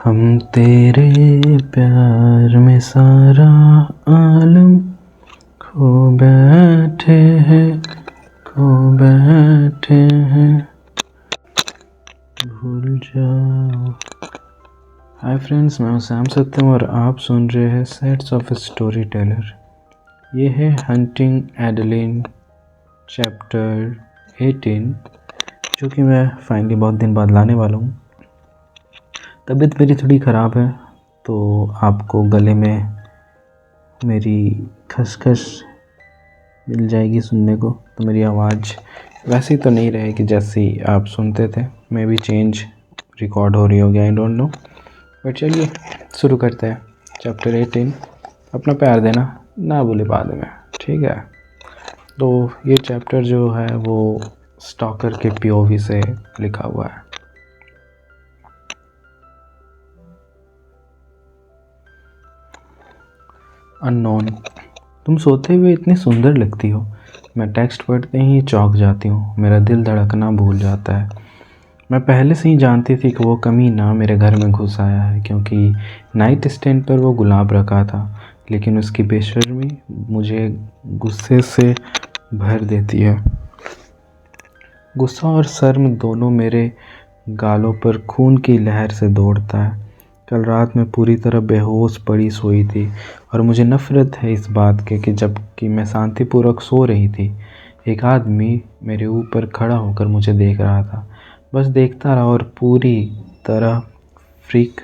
हम तेरे प्यार में सारा आलम खो बैठे हैं, भूल जाओ। हाय फ्रेंड्स, मैं हूं सैम सत्यम और आप सुन रहे हैं sets of a story teller. ये है हंटिंग एडेलिन चैप्टर 18, जो कि मैं फाइनली बहुत दिन बाद लाने वाला हूँ। तबीयत मेरी थोड़ी ख़राब है, तो आपको गले में मेरी खसखस मिल जाएगी सुनने को। तो मेरी आवाज़ वैसी तो नहीं रहेगी जैसी आप सुनते थे, मे भी चेंज रिकॉर्ड हो रही होगी, आई डोंट नो। बट चलिए शुरू करते हैं। चैप्टर 18, अपना प्यार देना ना भूले बाद में, ठीक है। तो ये चैप्टर जो है वो स्टॉकर के पीओवी से लिखा हुआ है। अननोन, तुम सोते हुए इतनी सुंदर लगती हो। मैं टेक्स्ट पढ़ते ही चौंक जाती हूँ, मेरा दिल धड़कना भूल जाता है। मैं पहले से ही जानती थी कि वो कमीना मेरे घर में घुस आया है, क्योंकि नाइट स्टैंड पर वो गुलाब रखा था। लेकिन उसकी बेशर्मी मुझे गुस्से से भर देती है। गुस्सा और शर्म दोनों मेरे गालों पर खून की लहर से दौड़ता है। कल रात मैं पूरी तरह बेहोश पड़ी सोई थी और मुझे नफ़रत है इस बात के कि जबकि मैं शांतिपूर्वक सो रही थी, एक आदमी मेरे ऊपर खड़ा होकर मुझे देख रहा था। बस देखता रहा और पूरी तरह फ्रीक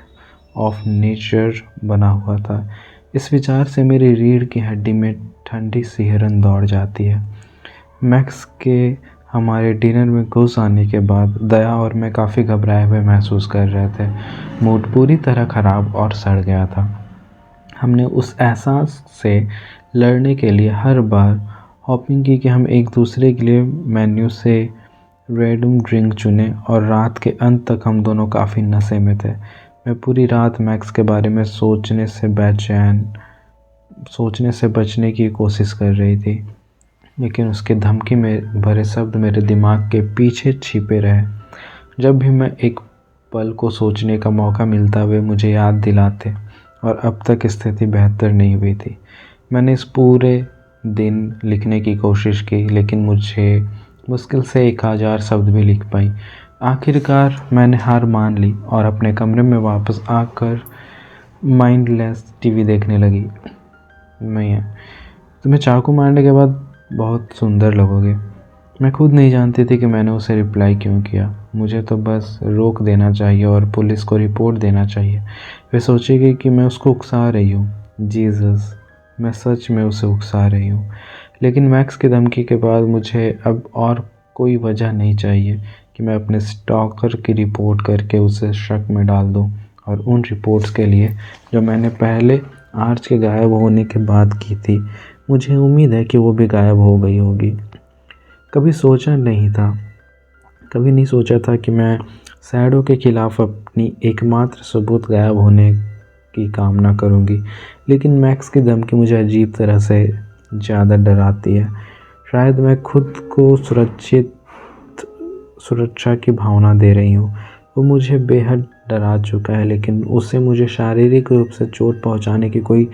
ऑफ नेचर बना हुआ था। इस विचार से मेरी रीढ़ की हड्डी में ठंडी सिहरन दौड़ जाती है। मैक्स के हमारे डिनर में घुस आने के बाद दया और मैं काफ़ी घबराए हुए महसूस कर रहे थे। मूड पूरी तरह ख़राब और सड़ गया था। हमने उस एहसास से लड़ने के लिए हर बार हॉपिंग की कि हम एक दूसरे के लिए मेन्यू से रैंडम ड्रिंक चुने, और रात के अंत तक हम दोनों काफ़ी नशे में थे। मैं पूरी रात मैक्स के बारे में सोचने से बचने की कोशिश कर रही थी, लेकिन उसके धमकी में भरे शब्द मेरे दिमाग के पीछे छिपे रहे। जब भी मैं एक पल को सोचने का मौका मिलता वे मुझे याद दिलाते, और अब तक स्थिति बेहतर नहीं हुई थी। मैंने इस पूरे दिन लिखने की कोशिश की, लेकिन मुझे मुश्किल से 1000 शब्द भी लिख पाई। आखिरकार मैंने हार मान ली और अपने कमरे में वापस आकर माइंडलेस टीवी देखने लगी। तुम्हें चाकू मारने के बाद बहुत सुंदर लगोगे। मैं खुद नहीं जानती थी कि मैंने उसे रिप्लाई क्यों किया। मुझे तो बस रोक देना चाहिए और पुलिस को रिपोर्ट देना चाहिए। वे सोचेगी कि मैं उसको उकसा रही हूँ। जीसस, मैं सच में उसे उकसा रही हूँ। लेकिन मैक्स की धमकी के बाद मुझे अब और कोई वजह नहीं चाहिए कि मैं अपने स्टॉकर की रिपोर्ट करके उसे शक में डाल दूँ, और उन रिपोर्ट्स के लिए जो मैंने पहले आर्च के गायब होने के बाद की थी। मुझे उम्मीद है कि वो भी गायब हो गई होगी। कभी नहीं सोचा था कि मैं शैडो के खिलाफ अपनी एकमात्र सबूत गायब होने की कामना करूंगी। लेकिन मैक्स की धमकी मुझे अजीब तरह से ज़्यादा डराती है। शायद मैं खुद को सुरक्षा की भावना दे रही हूँ। वो मुझे बेहद डरा चुका है, लेकिन उसे मुझे शारीरिक रूप से चोट पहुँचाने की कोई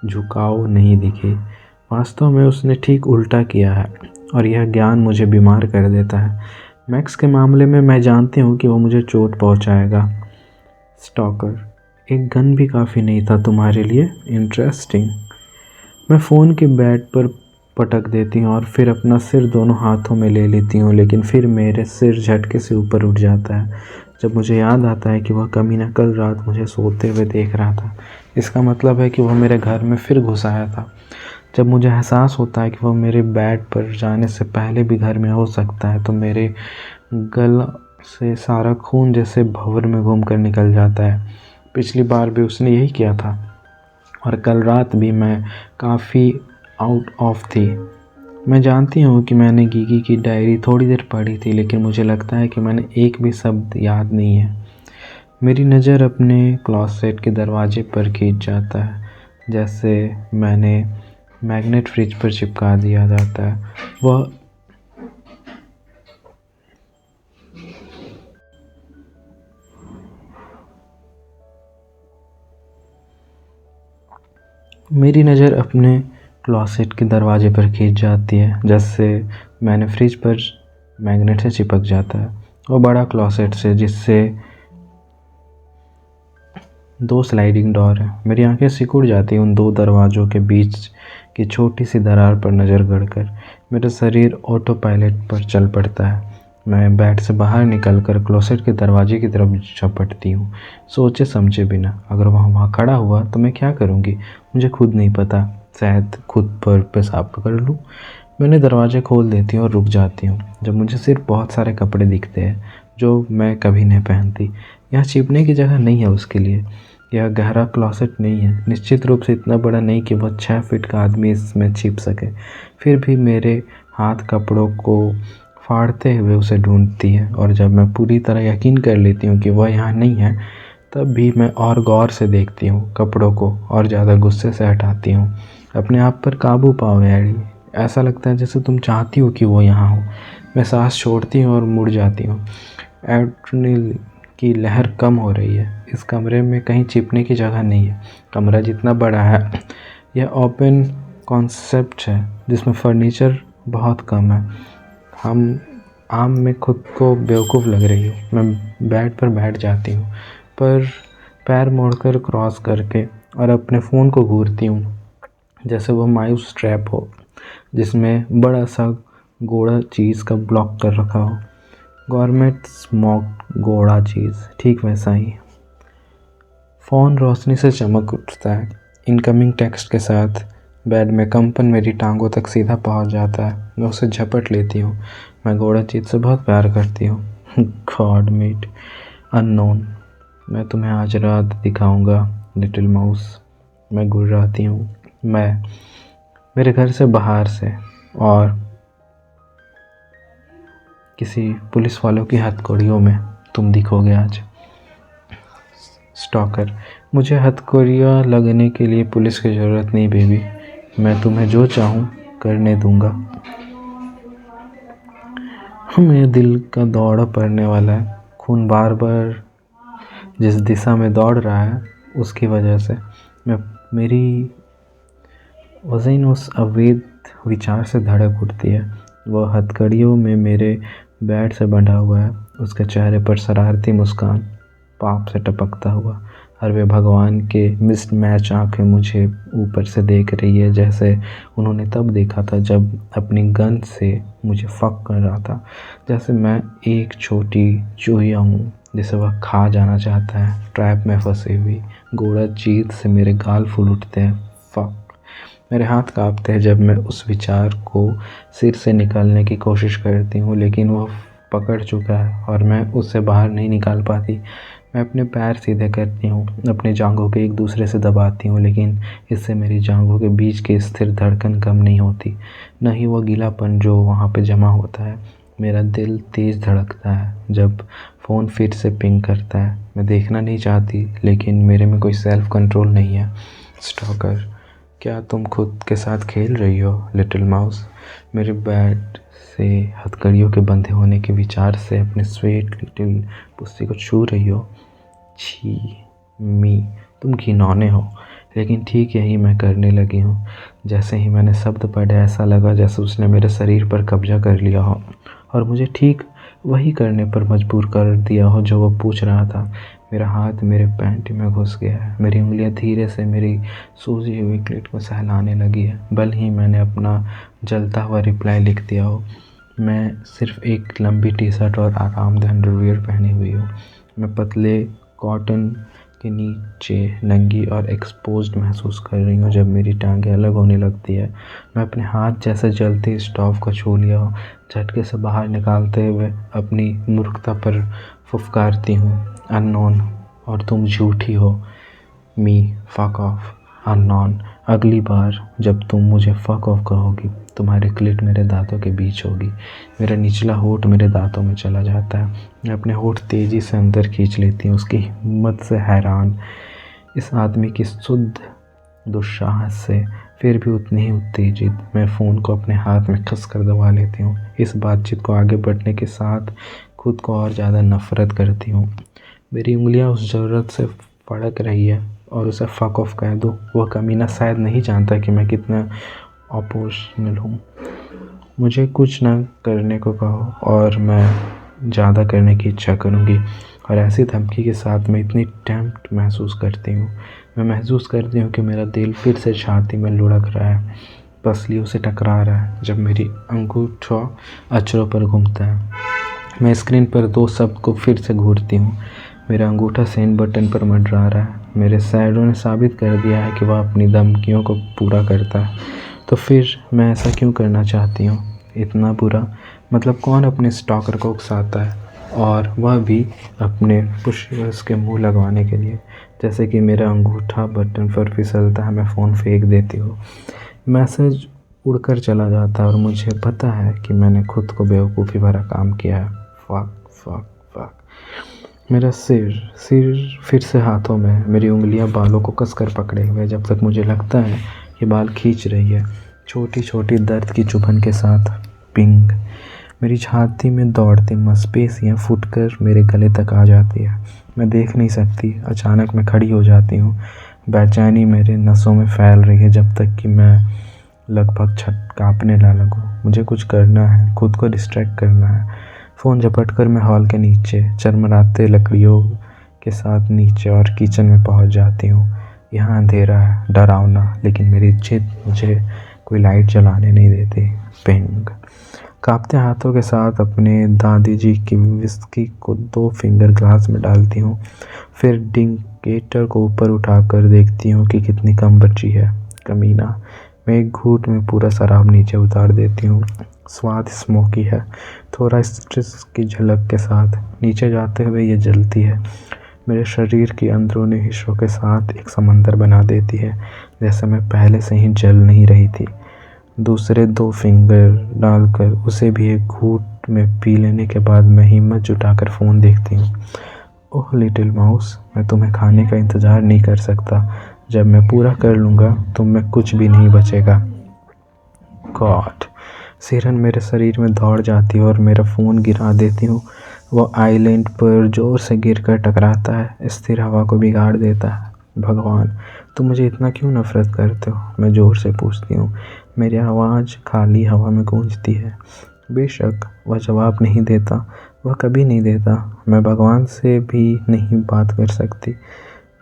झुकाव नहीं दिखे। वास्तव में उसने ठीक उल्टा किया है, और यह ज्ञान मुझे बीमार कर देता है। मैक्स के मामले में मैं जानती हूँ कि वो मुझे चोट पहुँचाएगा। स्टॉकर, एक गन भी काफ़ी नहीं था तुम्हारे लिए? इंटरेस्टिंग। मैं फ़ोन के बेड पर पटक देती हूँ और फिर अपना सिर दोनों हाथों में ले लेती हूँ, लेकिन फिर मेरे सिर झटके से ऊपर उठ जाता है जब मुझे याद आता है कि वह कमीना कल रात मुझे सोते हुए देख रहा था। इसका मतलब है कि वह मेरे घर में फिर घुस आया था। जब मुझे एहसास होता है कि वह मेरे बेड पर जाने से पहले भी घर में हो सकता है, तो मेरे गल से सारा खून जैसे भंवर में घूमकर निकल जाता है। पिछली बार भी उसने यही किया था, और कल रात भी मैं काफ़ी आउट ऑफ थी। मैं जानती हूँ कि मैंने गीगी की डायरी थोड़ी देर पढ़ी थी, लेकिन मुझे लगता है कि मैंने एक भी शब्द याद नहीं है। मेरी नज़र अपने क्लोसेट के दरवाजे पर खींच जाता है, जैसे मैंने मैग्नेट फ्रिज पर चिपका दिया जाता है। मेरी नज़र अपने क्लोसेट के दरवाजे पर खींच जाती है, जैसे मैंने फ्रिज पर मैग्नेट से चिपक जाता है। वो बड़ा क्लोसेट से जिससे 2 स्लाइडिंग डोर है। मेरी आंखें सिकुड़ जाती हैं उन 2 दरवाज़ों के बीच की छोटी सी दरार पर नज़र गड़कर। मेरा शरीर ऑटो पायलट पर चल पड़ता है। मैं बेड से बाहर निकलकर क्लोसेट के दरवाजे की तरफ झपटती हूँ, सोचे समझे बिना। अगर वह वहाँ खड़ा हुआ तो मैं क्या करूँगी, मुझे खुद नहीं पता। शायद खुद पर पेशाब कर लूँ। मैंने दरवाज़ा खोल देती हूँ और रुक जाती हूँ जब मुझे सिर्फ बहुत सारे कपड़े दिखते हैं जो मैं कभी नहीं पहनती। यहाँ छिपने की जगह नहीं है उसके लिए। यह गहरा क्लोसेट नहीं है, निश्चित रूप से इतना बड़ा नहीं कि वह 6 फीट का आदमी इसमें छिप सके। फिर भी मेरे हाथ कपड़ों को फाड़ते हुए उसे ढूंढती है, और जब मैं पूरी तरह यकीन कर लेती हूँ कि वह यहाँ नहीं है, तब भी मैं और गौर से देखती हूँ कपड़ों को और ज़्यादा गुस्से से हटाती हूँ। अपने आप पर काबू पाओ एडी, ऐसा लगता है जैसे तुम चाहती हो कि वो यहाँ हो। मैं सांस छोड़ती हूँ और मुड़ जाती हूँ। एड्रेनलिन की लहर कम हो रही है। इस कमरे में कहीं छिपने की जगह नहीं है। कमरा जितना बड़ा है, यह ओपन कॉन्सेप्ट है जिसमें फर्नीचर बहुत कम है। मैं खुद को बेवकूफ़ लग रही हूँ। मैं बेड पर बैठ जाती हूँ, पर पैर मोड़कर क्रॉस करके, और अपने फ़ोन को घूरती हूँ जैसे वो माउस ट्रैप हो जिसमें बड़ा सा गोड़ा चीज़ का ब्लॉक कर रखा हो। गवर्नमेंट स्मोक गोड़ा चीज़, ठीक वैसा ही। फ़ोन रोशनी से चमक उठता है। इनकमिंग टेक्स्ट के साथ बेड में कंपन मेरी टांगों तक सीधा पहुंच जाता है। मैं उसे झपट लेती हूँ। मैं गोड़ा चीज़ से बहुत प्यार करती हूँ। गॉड मेड अननोन, मैं तुम्हें आज रात दिखाऊंगा लिटिल माउस। मैं गुर्राती हूँ। मैं मेरे घर से बाहर से, और किसी पुलिस वालों की हथकड़ियों में तुम दिखोगे आज। स्टॉकर, मुझे हथकड़ियाँ लगने के लिए पुलिस की ज़रूरत नहीं बेबी। मैं तुम्हें जो चाहूँ करने दूंगा। मेरे दिल का दौड़ा पड़ने वाला है। खून बार बार जिस दिशा में दौड़ रहा है उसकी वजह से मेरी वज़न उस अवैध विचार से धड़क उठती है। वह हथकड़ियों में मेरे बेड से बंधा हुआ है। उसके चेहरे पर शरारती मुस्कान पाप से टपकता हुआ, और वे भगवान के मिस्ड मैच आंखें मुझे ऊपर से देख रही है, जैसे उन्होंने तब देखा था जब अपनी गन से मुझे फक कर रहा था। जैसे मैं एक छोटी चूहिया हूँ जिसे वह खा जाना चाहता है, ट्रैप में फंसी हुई। गोड़ा चीज से मेरे गाल फूल उठते हैं। फक, मेरे हाथ कांपते हैं जब मैं उस विचार को सिर से निकालने की कोशिश करती हूँ, लेकिन वह पकड़ चुका है और मैं उससे बाहर नहीं निकाल पाती। मैं अपने पैर सीधे करती हूँ, अपनी जांघों के एक दूसरे से दबाती हूँ, लेकिन इससे मेरी जांघों के बीच की स्थिर धड़कन कम नहीं होती, न ही वह गीलापन जो वहाँ पे जमा होता है। मेरा दिल तेज़ धड़कता है जब फ़ोन फिर से पिंग करता है। मैं देखना नहीं चाहती, लेकिन मेरे में कोई सेल्फ कंट्रोल नहीं है। स्टॉकर, क्या तुम खुद के साथ खेल रही हो लिटिल माउस? मेरे बेड से हथकड़ियों के बंधे होने के विचार से अपने स्वीट लिटिल पुस्सी को छू रही हो। छी मी, तुम घिनौने हो। लेकिन ठीक यही मैं करने लगी हूँ। जैसे ही मैंने शब्द पढ़े, ऐसा लगा जैसे उसने मेरे शरीर पर कब्जा कर लिया हो और मुझे ठीक वही करने पर मजबूर कर दिया हो जो वो पूछ रहा था। मेरा हाथ मेरे पैंट में घुस गया है। मेरी उंगलियां धीरे से मेरी सूजी हुई क्लिट को सहलाने लगी है। भले ही मैंने अपना जलता हुआ रिप्लाई लिख दिया हो, मैं सिर्फ एक लंबी टी शर्ट और आरामदेह अंडरवियर पहनी हुई हूँ। मैं पतले कॉटन के नीचे नंगी और एक्सपोज्ड महसूस कर रही हूँ। जब मेरी टांगें अलग होने लगती है, मैं अपने हाथ जैसे जलते स्टोव को छू लिया हो झटके से बाहर निकालते हुए अपनी मूर्खता पर फुफकारती हूँ। अननोन, और तुम झूठी हो। मी, फक ऑफ। अननोन, अगली बार जब तुम मुझे फक ऑफ कहोगी, तुम्हारी क्लिट मेरे दांतों के बीच होगी। मेरा निचला होठ मेरे दांतों में चला जाता है। मैं अपने होठ तेज़ी से अंदर खींच लेती हूँ, उसकी हिम्मत से हैरान, इस आदमी की शुद्ध दुस्साहस से। फिर भी उतनी ही उत्तेजित, मैं फ़ोन को अपने हाथ में कस कर दबा लेती हूँ। इस बातचीत को आगे बढ़ने के साथ खुद को और ज़्यादा नफ़रत करती हूँ। मेरी उंगलियाँ उस ज़रूरत से फड़क रही है और उसे फ़क ऑफ कह दूँ। वह कमीना शायद नहीं जानता कि मैं कितना इमोशनल हूँ। मुझे कुछ ना करने को कहो और मैं ज़्यादा करने की इच्छा करूँगी। और ऐसी धमकी के साथ मैं इतनी टेम्प्ट महसूस करती हूँ। मैं महसूस करती हूँ कि मेरा दिल फिर से छाती में लुढ़क रहा है, पसलियों से टकरा रहा है जब मेरी अंगूठा अचरों पर घूमता है। मैं स्क्रीन पर 2 शब्द को फिर से घूरती हूँ। मेरा अंगूठा सेंड बटन पर मंडरा रहा है। मेरे शैडो ने साबित कर दिया है कि वह अपनी धमकियों को पूरा करता है। तो फिर मैं ऐसा क्यों करना चाहती हूँ? इतना बुरा? मतलब कौन अपने स्टॉकर को उकसाता है, और वह भी अपने पुशर्स के मुंह लगवाने के लिए। जैसे कि मेरा अंगूठा बटन पर फिसलता है, मैं फ़ोन फेंक देती हूँ। मैसेज उड़कर चला जाता है और मुझे पता है कि मैंने खुद को बेवकूफ़ी भरा काम किया है। फ़क फ़क फ़क। मेरा सिर फिर से हाथों में, मेरी उंगलियां बालों को कसकर पकड़े हुए जब तक मुझे लगता है कि बाल खींच रही है, छोटी छोटी दर्द की चुभन के साथ। पिंग। मेरी छाती में दौड़ती मांसपेशियां फूटकर मेरे गले तक आ जाती है। मैं देख नहीं सकती। अचानक मैं खड़ी हो जाती हूँ। बेचैनी मेरे नसों में फैल रही है जब तक कि मैं लगभग काँपने ना लगूँ। मुझे कुछ करना है, खुद को डिस्ट्रैक्ट करना है। फ़ोन झपट कर मैं हॉल के नीचे चरमराते लकड़ियों के साथ नीचे और किचन में पहुंच जाती हूँ। यहाँ अंधेरा है, डरावना, लेकिन मेरी जिद मुझे कोई लाइट जलाने नहीं देती। पिंग। कांपते हाथों के साथ अपने दादी जी की विस्की को 2 फिंगर ग्लास में डालती हूँ। फिर इंडिकेटर को ऊपर उठाकर देखती हूँ कि कितनी कम बची है। कमीना। मैं एक घूंट में पूरा शराब नीचे उतार देती हूँ। स्वाद स्मोकी है, थोड़ा स्ट्रेस की झलक के साथ। नीचे जाते हुए ये जलती है, मेरे शरीर की अंदरूनी हिस्सों के साथ एक समंदर बना देती है, जैसे मैं पहले से ही जल नहीं रही थी। दूसरे 2 फिंगर डालकर उसे भी एक घूंट में पी लेने के बाद मैं हिम्मत जुटाकर फ़ोन देखती हूँ। ओह लिटिल माउस, मैं तुम्हें खाने का इंतज़ार नहीं कर सकता। जब मैं पूरा कर लूँगा तुम में कुछ भी नहीं बचेगा। गॉड। सिरन मेरे शरीर में दौड़ जाती है और मेरा फ़ोन गिरा देती हूँ। वो आइलैंड पर ज़ोर से गिरकर टकराता है, स्थिर हवा को बिगाड़ देता है। भगवान, तुम मुझे इतना क्यों नफ़रत करते हो? मैं ज़ोर से पूछती हूँ। मेरी आवाज़ खाली हवा में गूंजती है। बेशक वह जवाब नहीं देता, वह कभी नहीं देता। मैं भगवान से भी नहीं बात कर सकती,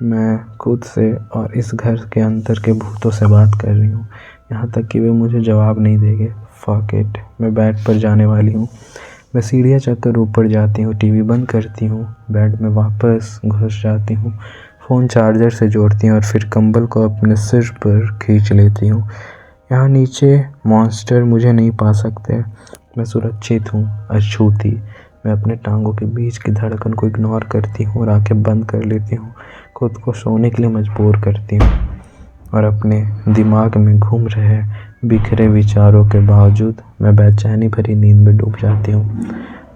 मैं खुद से और इस घर के अंदर के भूतों से बात कर रही हूँ, यहाँ तक कि वे मुझे जवाब नहीं देंगे। Fuck it. मैं बेड पर जाने वाली हूँ। मैं सीढ़ियाँ चढ़कर ऊपर जाती हूँ, टीवी बंद करती हूँ, बेड में वापस घुस जाती हूँ, फ़ोन चार्जर से जोड़ती हूँ और फिर कंबल को अपने सिर पर खींच लेती हूँ। यहाँ नीचे मॉन्स्टर मुझे नहीं पा सकते। मैं सुरक्षित हूँ, अछूती। मैं अपने टांगों के बीच की धड़कन को इग्नोर करती हूँ और आंखें बंद कर लेती हूँ। खुद को सोने के लिए मजबूर करती हूँ और अपने दिमाग में घूम रहे बिखरे विचारों के बावजूद मैं बेचैनी भरी नींद में डूब जाती हूँ।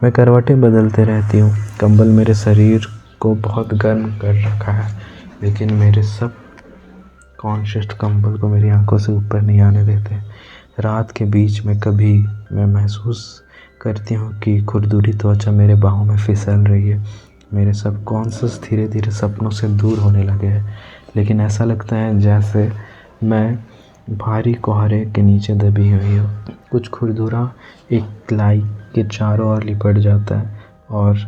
मैं करवटें बदलते रहती हूँ। कंबल मेरे शरीर को बहुत गर्म कर रखा है, लेकिन मेरे सब कॉन्शियस कंबल को मेरी आंखों से ऊपर नहीं आने देते। रात के बीच में कभी मैं महसूस करती हूँ कि खुरदुरी त्वचा मेरे बाहों में फिसल रही है। मेरे सब कॉन्शियस धीरे धीरे सपनों से दूर होने लगे हैं, लेकिन ऐसा लगता है जैसे मैं भारी कोहरे के नीचे दबी हुई हूँ। कुछ खुरदुरा एक लाई के चारों ओर लिपट जाता है और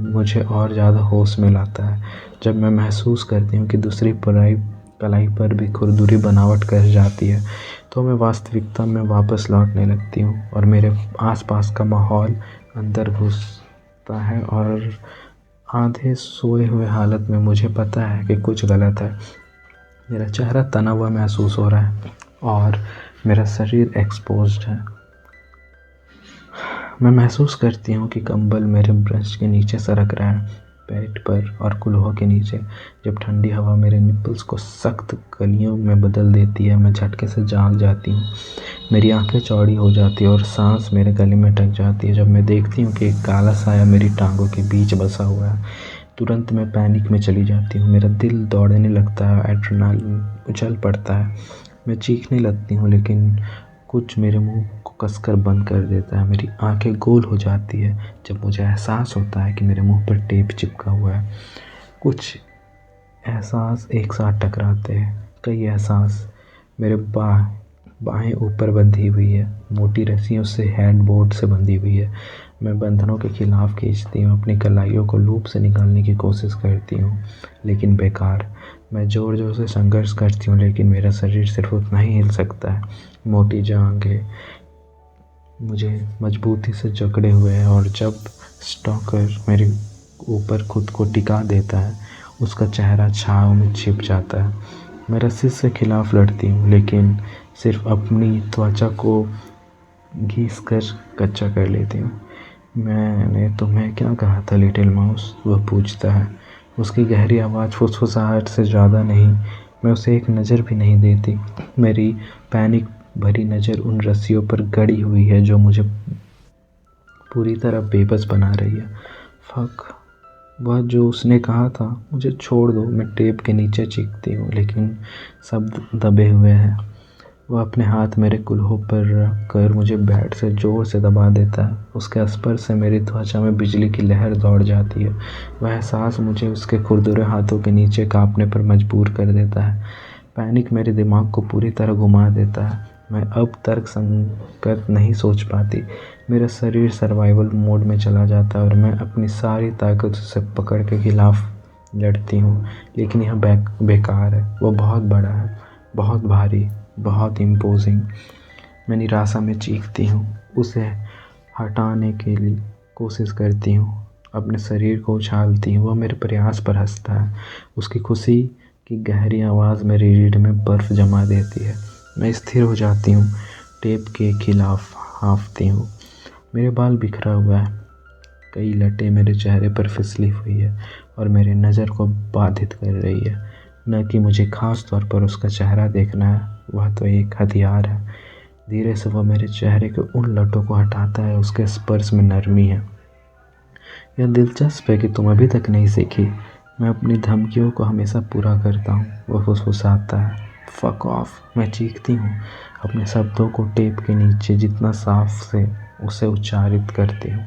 मुझे और ज़्यादा होश में लाता है जब मैं महसूस करती हूँ कि दूसरी कलाई पर भी खुरदुरी बनावट कर जाती है। तो मैं वास्तविकता में वापस लौटने लगती हूँ और मेरे आसपास का माहौल अंदर घुसता है और आधे सोए हुए हालत में मुझे पता है कि कुछ गलत है। मेरा चेहरा तना हुआ महसूस हो रहा है और मेरा शरीर एक्सपोज्ड है। मैं महसूस करती हूँ कि कंबल मेरे ब्रेस्ट के नीचे सरक रहा है, पेट पर और कुल्हों के नीचे। जब ठंडी हवा मेरे निप्पल्स को सख्त कलियों में बदल देती है, मैं झटके से जाग जाती हूँ। मेरी आंखें चौड़ी हो जाती है और सांस मेरे गले में अटक जाती है जब मैं देखती हूँ कि एक काला साया मेरी टांगों के बीच बसा हुआ है। तुरंत मैं पैनिक में चली जाती हूँ। मेरा दिल दौड़ने लगता है, एड्रेनालिन उछल पड़ता है। मैं चीखने लगती हूँ, लेकिन कुछ मेरे मुंह को कसकर बंद कर देता है। मेरी आंखें गोल हो जाती है जब मुझे एहसास होता है कि मेरे मुंह पर टेप चिपका हुआ है। कुछ एहसास एक साथ टकराते हैं, कई एहसास। मेरे बाहें ऊपर बंधी हुई है, मोटी रस्सियों से हेडबोर्ड से बंधी हुई है। मैं बंधनों के खिलाफ खींचती हूँ, अपनी कलाइयों को लूप से निकालने की कोशिश करती हूँ, लेकिन बेकार। मैं ज़ोर ज़ोर से संघर्ष करती हूँ, लेकिन मेरा शरीर सिर्फ उतना ही हिल सकता है। मोटी जांघें मुझे मजबूती से जकड़े हुए हैं, और जब स्टॉकर मेरे ऊपर खुद को टिका देता है, उसका चेहरा छाँव में छिप जाता है। मैं रस्सी से खिलाफ लड़ती हूँ, लेकिन सिर्फ अपनी त्वचा को घिस कर कच्चा कर लेती हूँ। मैंने तुम्हें क्या कहा था लिटिल माउस, वह पूछता है। उसकी गहरी आवाज़ फुसफुसाहट से ज़्यादा नहीं। मैं उसे एक नज़र भी नहीं देती। मेरी पैनिक भरी नज़र उन रस्सियों पर गड़ी हुई है जो मुझे पूरी तरह बेबस बना रही है। फक, वह जो उसने कहा था, मुझे छोड़ दो। मैं टेप के नीचे चीखती हूँ, लेकिन शब्द दबे हुए हैं। वह अपने हाथ मेरे कुल्हों पर रख कर मुझे बेड से ज़ोर से दबा देता है। उसके स्पर्श से मेरी त्वचा में बिजली की लहर दौड़ जाती है। वह एहसास मुझे उसके खुरदुरे हाथों के नीचे कांपने पर मजबूर कर देता है। पैनिक मेरे दिमाग को पूरी तरह घुमा देता है। मैं अब तर्कसंगत नहीं सोच पाती। मेरा शरीर सर्वाइवल मोड में चला जाता है, और मैं अपनी सारी ताकत से पकड़ के खिलाफ लड़ती हूँ, लेकिन यह बेकार है। वो बहुत बड़ा है, बहुत भारी, बहुत इम्पोजिंग। मैं निराशा में चीखती हूँ, उसे हटाने के लिए कोशिश करती हूँ, अपने शरीर को उछालती हूँ। वह मेरे प्रयास पर हंसता है। उसकी खुशी की गहरी आवाज़ मेरी रीढ़ में बर्फ़ जमा देती है। मैं स्थिर हो जाती हूँ, टेप के खिलाफ हाँफती हूँ। मेरे बाल बिखरा हुआ है, कई लटें मेरे चेहरे पर फिसली हुई है और मेरी नज़र को बाधित कर रही है। न कि मुझे ख़ास तौर पर उसका चेहरा देखना है, वह तो एक हथियार है। धीरे से वह मेरे चेहरे के उन लटों को हटाता है, उसके स्पर्श में नरमी है। यह दिलचस्प है कि तुम अभी तक नहीं सीखी। मैं अपनी धमकियों को हमेशा पूरा करता हूँ, वह फुसफुसाता है। फक ऑफ, मैं चीखती हूँ, अपने शब्दों को टेप के नीचे जितना साफ से उसे उच्चारित करती हूँ।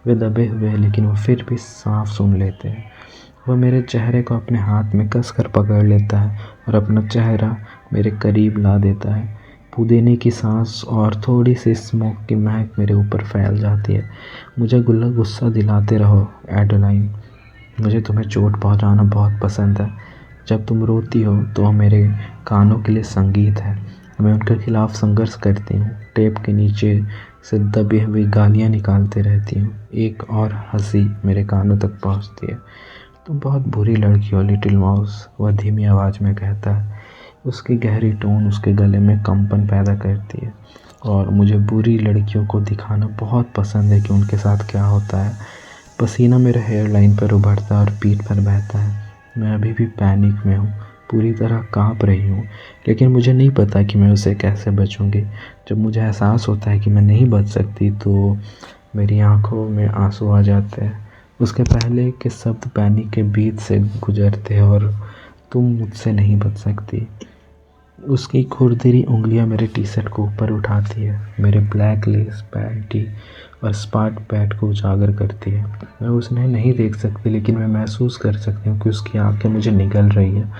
वे दबे हुए हैं, लेकिन वह फिर भी साफ सुन लेते हैं। वह मेरे चेहरे को अपने हाथ में कसकर पकड़ लेता है और अपना चेहरा मेरे करीब ला देता है। पुदीने की सांस और थोड़ी सी स्मोक की महक मेरे ऊपर फैल जाती है। मुझे गुस्सा दिलाते रहो एडेलाइन, मुझे तुम्हें चोट पहुंचाना बहुत पसंद है। जब तुम रोती हो तो वह मेरे कानों के लिए संगीत है। मैं उनके खिलाफ संघर्ष करती हूँ, टेप के नीचे से दबी हुई गालियाँ निकालते रहती हूँ। एक और हंसी मेरे कानों तक पहुँचती है। तुम बहुत बुरी लड़की हो लिटिल माउस, वह धीमी आवाज़ में कहता है। उसकी गहरी टोन उसके गले में कंपन पैदा करती है, और मुझे बुरी लड़कियों को दिखाना बहुत पसंद है कि उनके साथ क्या होता है। पसीना मेरे हेयर लाइन पर उभरता है और पीठ पर बहता है। मैं अभी भी पैनिक में हूँ, पूरी तरह कांप रही हूँ, लेकिन मुझे नहीं पता कि मैं उसे कैसे बचूँगी। जब मुझे एहसास होता है कि मैं नहीं बच सकती, तो मेरी आंखों में आंसू आ जाते हैं। उसके पहले के शब्द पैनिक के बीच से गुजरते हैं, और तुम मुझसे नहीं बच सकती। उसकी खुरदरी उंगलियां मेरे टी शर्ट को ऊपर उठाती है, मेरे ब्लैक लेस पैंटी और स्पार्ट पैट को उजागर करती है। मैं उसे नहीं देख सकती, लेकिन मैं महसूस कर सकती हूँ कि उसकी आंखें मुझे निगल रही है।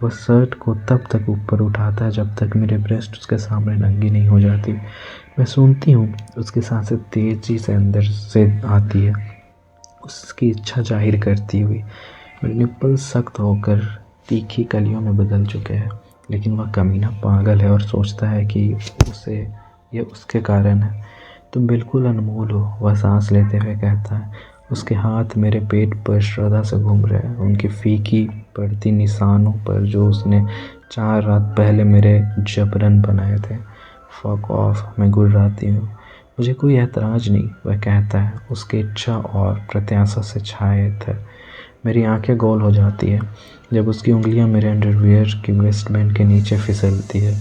वह शर्ट को तब तक ऊपर उठाता है जब तक मेरे ब्रेस्ट उसके सामने नंगी नहीं हो जाती। मैं सुनती हूँ उसकी सांसें तेजी से अंदर से आती है, उसकी इच्छा जाहिर करती हुई। मेरे निप्पल सख्त होकर तीखी कलियों में बदल चुके हैं, लेकिन वह कमीना पागल है और सोचता है कि उसे यह उसके कारण है। तुम बिल्कुल अनमोल हो, वह सांस लेते हुए कहता है। उसके हाथ मेरे पेट पर श्रद्धा से घूम रहे हैं, उनकी फीकी पड़ती निशानों पर जो उसने 4 रात पहले मेरे जबरन बनाए थे। फक ऑफ, मैं गुर्राती हूँ। मुझे कोई ऐतराज़ नहीं, वह कहता है, उसकी इच्छा और प्रत्याशा से छायत है। मेरी आंखें गोल हो जाती है जब उसकी उंगलियां मेरे अंडरवियर की वेस्टबैंड के नीचे फिसलती है,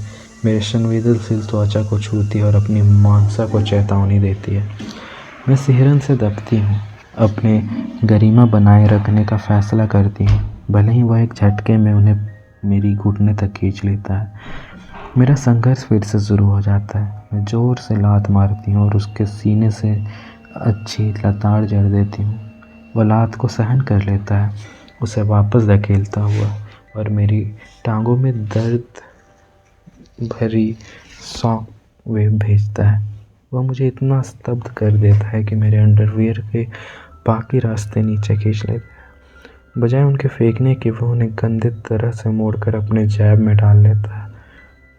मेरे संवेदनशील त्वचा को छूती है और अपनी मांसा को चेतावनी देती है। मैं सिहरन से दबती हूँ, अपने गरिमा बनाए रखने का फैसला करती हूँ, भले ही वह एक झटके में उन्हें मेरी घुटने तक खींच लेता है। मेरा संघर्ष फिर से शुरू हो जाता है। मैं ज़ोर से लात मारती हूँ और उसके सीने से अच्छी लताड़ जड़ देती हूँ। वह लात को सहन कर लेता है, उसे वापस धकेलता हुआ और मेरी टांगों में दर्द भरी शॉक वेव भेजता है। वह मुझे इतना स्तब्ध कर देता है कि मेरे अंडरवियर के बाकी रास्ते नीचे खींच लेते हैं। बजाय उनके फेंकने के वह उन्हें गंदे तरह से मोड़कर अपने जेब में डाल लेता है।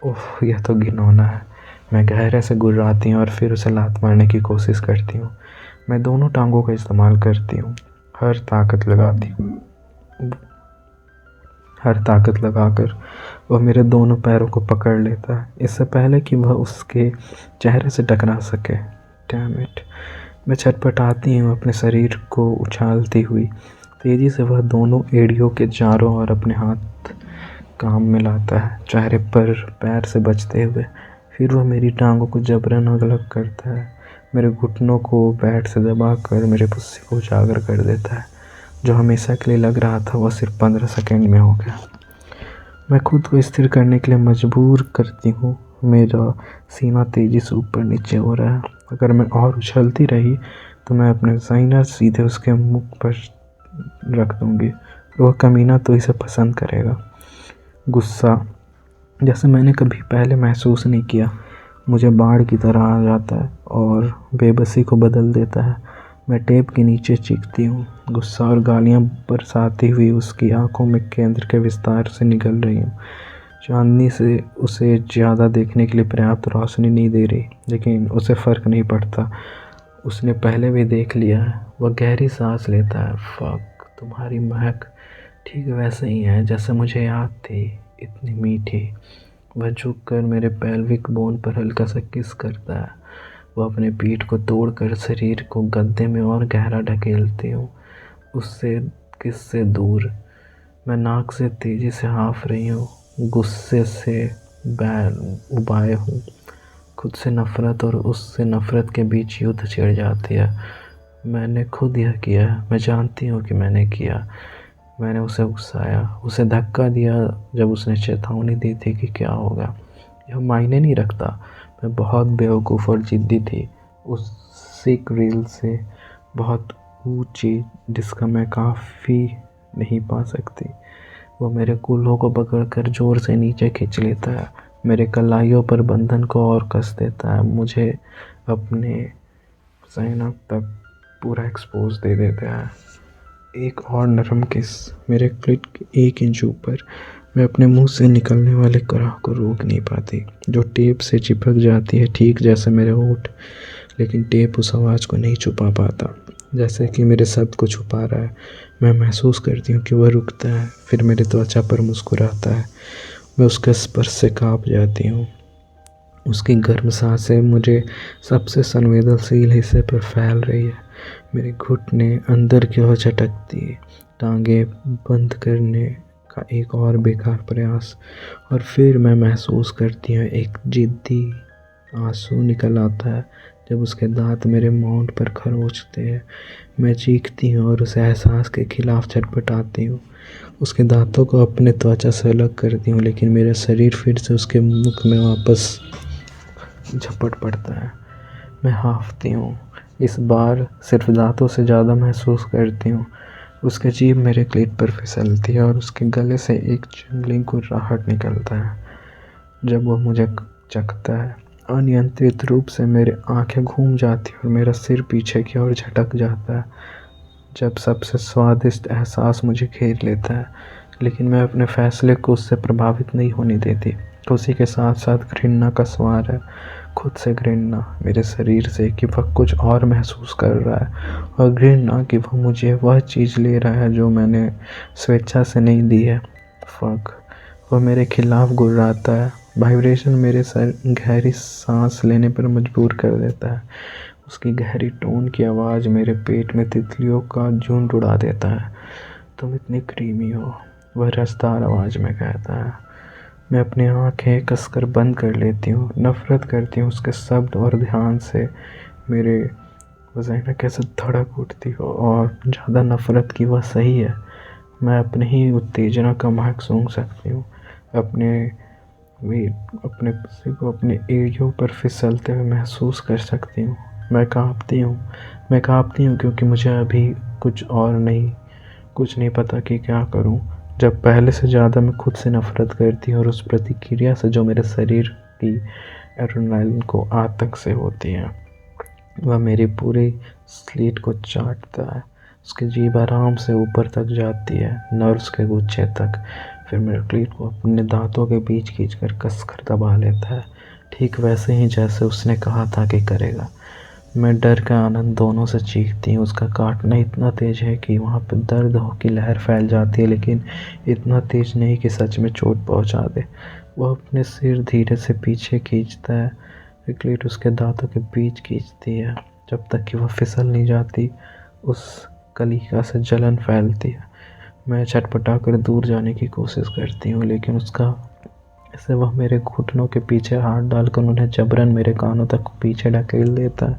ओह, यह तो घिनौना है। मैं गहरे से गुर्राती हूँ और फिर उसे लात मारने की कोशिश करती हूँ। मैं दोनों टांगों का इस्तेमाल करती हूँ, हर ताकत लगाकर वह मेरे दोनों पैरों को पकड़ लेता है, इससे पहले कि वह उसके चेहरे से टकरा सके। Damn it! मैं छटपटाती हूँ, अपने शरीर को उछालती हुई। तेज़ी से वह दोनों एड़ियों के चारों ओर अपने हाथ काम में लाता है, चेहरे पर पैर से बचते हुए। फिर वह मेरी टांगों को जबरन अलग करता है, मेरे घुटनों को बैट से दबाकर मेरे पुस्से को उजागर कर देता है। जो हमेशा के लिए लग रहा था वह सिर्फ 15 सेकंड में हो गया। मैं खुद को स्थिर करने के लिए मजबूर करती हूँ। मेरा सीना तेज़ी से ऊपर नीचे हो रहा है। अगर मैं और उछलती रही तो मैं अपने साइनर सीधे उसके मुख पर रख दूँगी। वह कमीना तो इसे पसंद करेगा। गुस्सा जैसे मैंने कभी पहले महसूस नहीं किया मुझे बाढ़ की तरह आ जाता है और बेबसी को बदल देता है। मैं टेप के नीचे चीखती हूँ, गुस्सा और गालियाँ बरसाती हुई उसकी आंखों में केंद्र के विस्तार से निकल रही हूँ। चांदनी से उसे ज़्यादा देखने के लिए पर्याप्त रोशनी नहीं दे रही, लेकिन उसे फ़र्क नहीं पड़ता। उसने पहले भी देख लिया है। वह गहरी सांस लेता है। फक, तुम्हारी महक ठीक वैसे ही है जैसे मुझे याद थी, इतनी मीठी। वह झुककर मेरे पेल्विक बोन पर हल्का सा किस करता है। वह अपने पीठ को तोड़कर शरीर को गद्दे में और गहरा ढकेलती हूँ, उससे किस से दूर। मैं नाक से तेज़ी से हाँफ रही हूँ, गुस्से से उबाए हूँ। खुद से नफ़रत और उससे नफ़रत के बीच युद्ध छिड़ जाती है। मैंने खुद यह किया है, मैं जानती हूँ कि मैंने किया। मैंने उसे उकसाया, उसे धक्का दिया जब उसने चेतावनी दी थी कि क्या होगा। यह मायने नहीं रखता। मैं बहुत बेवकूफ़ और ज़िद्दी थी, उस सिक रील से बहुत ऊंची जिसका मैं काफ़ी नहीं पा सकती। वो मेरे कूल्हों को पकड़कर ज़ोर से नीचे खींच लेता है, मेरे कलाइयों पर बंधन को और कस देता है, मुझे अपने साइनअप तक पूरा एक्सपोज दे देता है। एक और नरम किस, मेरे क्लिट के 1 इंच ऊपर। मैं अपने मुंह से निकलने वाले कराह को रोक नहीं पाती, जो टेप से चिपक जाती है ठीक जैसे मेरे होंठ। लेकिन टेप उस आवाज़ को नहीं छुपा पाता, जैसे कि मेरे शब्द को छुपा रहा है। मैं महसूस करती हूँ कि वह रुकता है, फिर मेरे त्वचा पर मुस्कुराता है। मैं उसके स्पर्श से काँप जाती हूँ। उसकी गर्म सांसें मुझे सबसे संवेदनशील हिस्से पर फैल रही है। मेरे घुटने अंदर की ओर झटकती है, टांगें बंद करने का एक और बेकार प्रयास, और फिर मैं महसूस करती हूँ एक जिद्दी आंसू निकल आता है जब उसके दांत मेरे माउंट पर खरोंचते हैं। मैं चीखती हूँ और उस एहसास के खिलाफ छटपटाती हूँ। उसके दांतों को अपने त्वचा से अलग करती हूँ, लेकिन मेरा शरीर फिर से उसके मुख में वापस झपट पड़ता है। मैं हाँफती हूँ, इस बार सिर्फ दांतों से ज़्यादा महसूस करती हूँ। उसकी जीभ मेरे क्लीट पर फिसलती है और उसके गले से एक जंगली गुर्राहट निकलता है जब वह मुझे चखता है। अनियंत्रित रूप से मेरी आंखें घूम जाती और मेरा सिर पीछे की ओर झटक जाता है जब सबसे स्वादिष्ट एहसास मुझे घेर लेता है। लेकिन मैं अपने फैसले को उससे प्रभावित नहीं होने देती। उसी के साथ साथ घृणा का स्वार है, खुद से घृणा, मेरे शरीर से कि वह कुछ और महसूस कर रहा है, और घृणा कि वह मुझे वह चीज़ ले रहा है जो मैंने स्वेच्छा से नहीं दी है। फक, वह मेरे खिलाफ गुर्राता है। वाइब्रेशन मेरे सर गहरी सांस लेने पर मजबूर कर देता है। उसकी गहरी टोन की आवाज़ मेरे पेट में तितलियों का झुंड उड़ा देता है। तुम इतनी क्रीमी हो, वह रसदार आवाज़ में कहता है। मैं अपनी आँखें कसकर बंद कर लेती हूँ, नफ़रत करती हूँ उसके शब्द और ध्यान से। मेरे वज़ाइना कैसे धड़क उठती हो, और ज़्यादा नफ़रत की वह सही है। मैं अपने ही उत्तेजना का महक सूंघ सकती हूँ, अपने पुस्से को अपने एड़ियों पर फिसलते हुए महसूस कर सकती हूँ। मैं काँपती हूँ क्योंकि मुझे अभी कुछ नहीं पता कि क्या करूँ। जब पहले से ज़्यादा मैं खुद से नफ़रत करती हूँ और उस प्रतिक्रिया से जो मेरे शरीर की एड्रेनालिन को आतंक से होती है। वह मेरी पूरी स्लेट को चाटता है। उसकी जीभ आराम से ऊपर तक जाती है, नर्व्स के गुच्छे तक। फिर मेरे क्लीट को अपने दांतों के बीच खींचकर कसकर दबा लेता है, ठीक वैसे ही जैसे उसने कहा था कि करेगा। मैं डर का आनंद दोनों से चीखती हूँ। उसका काटना इतना तेज़ है कि वहाँ पर दर्द की लहर फैल जाती है, लेकिन इतना तेज़ नहीं कि सच में चोट पहुँचा दे। वह अपने सिर धीरे से पीछे खींचता है। क्लीट उसके दांतों के बीच खींचती है जब तक कि वह फिसल नहीं जाती। उस कलिका से जलन फैलती है। मैं छटपटा कर दूर जाने की कोशिश करती हूँ, लेकिन उसका ऐसे वह मेरे घुटनों के पीछे हाथ डालकर उन्हें जबरन मेरे कानों तक पीछे ढकेल देता है।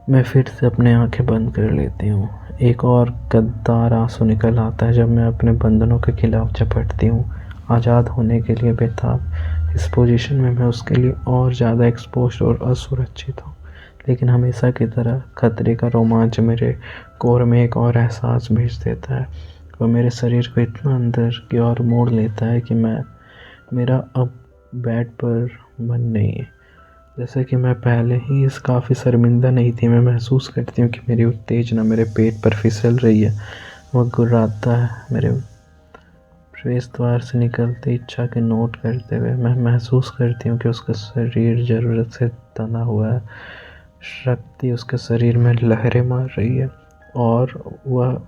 मैं फिर से अपनी आंखें बंद कर लेती हूँ। एक और गद्दार आंसू निकल आता है जब मैं अपने बंधनों के खिलाफ झपटती हूँ, आज़ाद होने के लिए बेताब। इस पोजीशन में मैं उसके लिए और ज़्यादा एक्सपोज्ड और असुरक्षित हूँ, लेकिन हमेशा की तरह खतरे का रोमांच मेरे कोर में एक और एहसास भेज देता है। वह मेरे शरीर को इतना अंदर की ओर मोड़ लेता है कि मेरा अब बेड पर मन नहीं है। जैसे कि मैं पहले ही इस काफ़ी शर्मिंदा नहीं थी। मैं महसूस करती हूँ कि मेरी उत्तेजना मेरे पेट पर फिसल रही है। वह गुर्राता है, मेरे प्रवेश द्वार से निकलते इच्छा के नोट करते हुए। मैं महसूस करती हूँ कि उसका शरीर ज़रूरत से तना हुआ है। शक्ति उसके शरीर में लहरें मार रही है और वह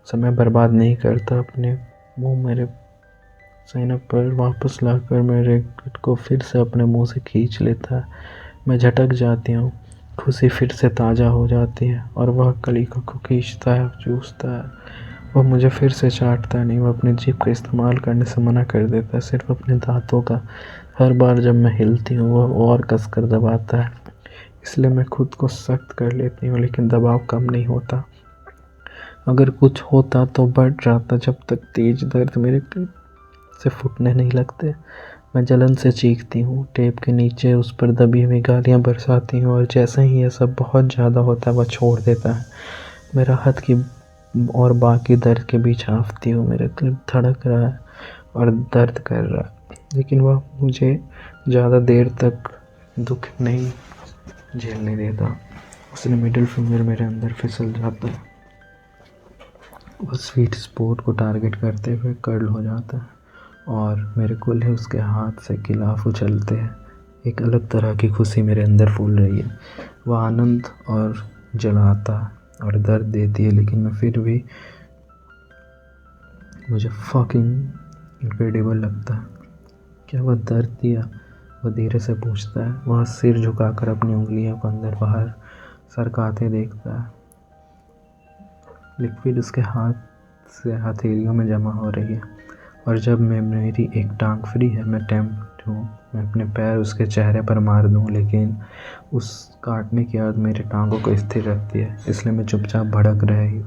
समय बर्बाद नहीं करता। अपने मुंह मेरे साइनअप पर वापस लाकर मेरे पेट को फिर से अपने मुंह से खींच लेता है। मैं झटक जाती हूँ। खुशी फिर से ताज़ा हो जाती है और वह कलिका को खींचता है, चूसता है। वह मुझे फिर से चाटता नहीं, वह अपनी जीभ का इस्तेमाल करने से मना कर देता है, सिर्फ अपने दांतों का। हर बार जब मैं हिलती हूँ वह और कसकर दबाता है, इसलिए मैं खुद को सख्त कर लेती हूँ, लेकिन दबाव कम नहीं होता। अगर कुछ होता तो बढ़ जाता, जब तक तेज दर्द मेरे पेट से फूटने नहीं लगते। मैं जलन से चीखती हूँ, टेप के नीचे उस पर दबी हुई गालियाँ बरसाती हूँ और जैसे ही यह सब बहुत ज़्यादा होता है वह छोड़ देता है। मैं राहत की और बाकी दर्द के बीच हाँफती हूँ। मेरा दिल धड़क रहा है और दर्द कर रहा है, लेकिन वह मुझे ज़्यादा देर तक दुख नहीं झेलने देता। उसने मिडिल फिंगर मेरे अंदर फिसल जाता है। वह स्वीट स्पॉट को टारगेट करते हुए कर्ल हो जाता है और मेरे कूल्हे उसके हाथ से खिलाफ उछलते हैं। एक अलग तरह की खुशी मेरे अंदर फूल रही है। वह आनंद और जलाता और दर्द देती है, लेकिन मैं फिर भी मुझे फकिंग इनक्रेडिबल लगता है। क्या वह दर्द दिया? वह धीरे से पूछता है। वह सिर झुकाकर अपनी उंगलियों को अंदर बाहर सरकाते देखता है। लिक्विड उसके हाथ से हथेलियों में जमा हो रही है और जब मेरी एक टांग फ्री है, मैं टेम्प्ट हूँ मैं अपने पैर उसके चेहरे पर मार दूँ, लेकिन उस काटने की याद मेरे टांगों को स्थिर रखती है, इसलिए मैं चुपचाप भड़क रही